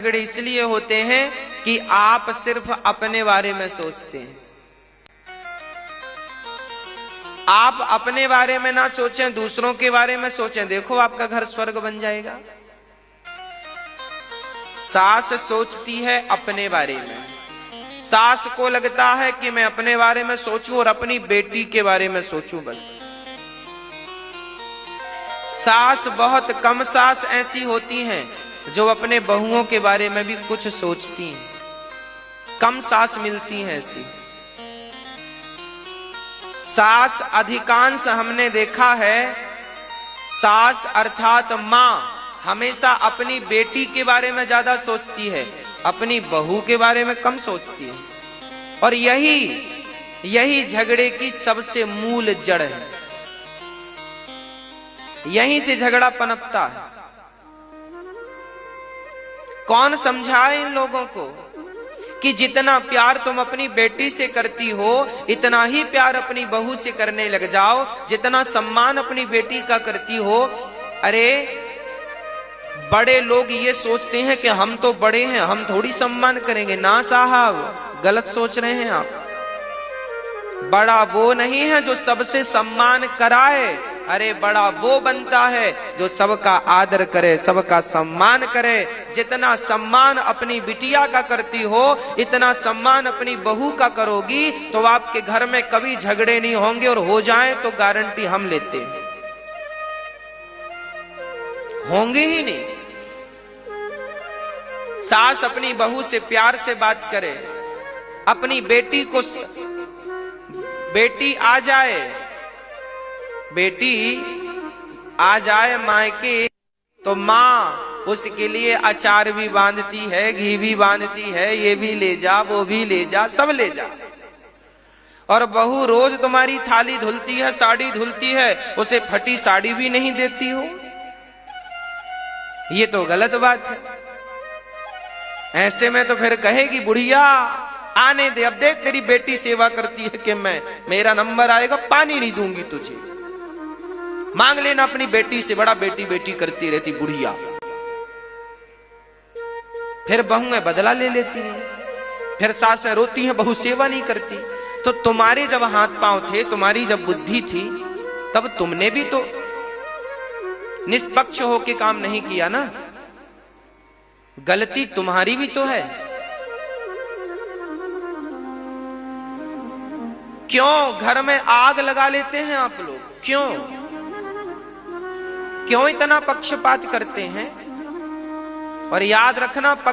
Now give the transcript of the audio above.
झगड़े इसलिए होते हैं कि आप सिर्फ अपने बारे में सोचते हैं। आप अपने बारे में ना सोचें, दूसरों के बारे में सोचें, देखो आपका घर स्वर्ग बन जाएगा। सास सोचती है अपने बारे में, सास को लगता है कि मैं अपने बारे में सोचूं और अपनी बेटी के बारे में सोचूं बस। सास बहुत कम सास ऐसी होती हैं जो अपने बहुओं के बारे में भी कुछ सोचती हैं, कम सास मिलती हैं ऐसी। सास अधिकांश हमने देखा है, सास अर्थात मां हमेशा अपनी बेटी के बारे में ज्यादा सोचती है, अपनी बहू के बारे में कम सोचती है। और यही झगड़े की सबसे मूल जड़ है, यहीं से झगड़ा पनपता है। कौन समझाए इन लोगों को कि जितना प्यार तुम अपनी बेटी से करती हो इतना ही प्यार अपनी बहू से करने लग जाओ, जितना सम्मान अपनी बेटी का करती हो। अरे बड़े लोग ये सोचते हैं कि हम तो बड़े हैं, हम थोड़ी सम्मान करेंगे। ना साहब, गलत सोच रहे हैं आप। बड़ा वो नहीं है जो सबसे सम्मान कराए, अरे बड़ा वो बनता है जो सबका आदर करे, सबका सम्मान करे। जितना सम्मान अपनी बिटिया का करती हो इतना सम्मान अपनी बहू का करोगी तो आपके घर में कभी झगड़े नहीं होंगे, और हो जाए तो गारंटी हम लेते हैं होंगे ही नहीं। सास अपनी बहू से प्यार से बात करे, अपनी बेटी को, बेटी आ जाए मायके तो माँ उसके लिए अचार भी बांधती है, घी भी बांधती है, ये भी ले जा, वो भी ले जा, सब ले जा। और बहू रोज तुम्हारी थाली धुलती है, साड़ी धुलती है, उसे फटी साड़ी भी नहीं देती हो, ये तो गलत बात है। ऐसे में तो फिर कहेगी बुढ़िया आने दे, अब देख तेरी बेटी सेवा करती है कि मेरा नंबर आएगा पानी नहीं दूंगी तुझे, मांग लेना अपनी बेटी से, बड़ा बेटी बेटी करती रहती बुढ़िया। फिर बहुएं बदला ले लेती हैं, फिर सासें रोती हैं बहू सेवा नहीं करती। तो तुम्हारे जब हाथ पांव थे, तुम्हारी जब बुद्धि थी, तब तुमने भी तो निष्पक्ष होकर काम नहीं किया ना, गलती तुम्हारी भी तो है। क्यों घर में आग लगा लेते हैं आप लोग? क्यों इतना पक्षपात करते हैं? और याद रखना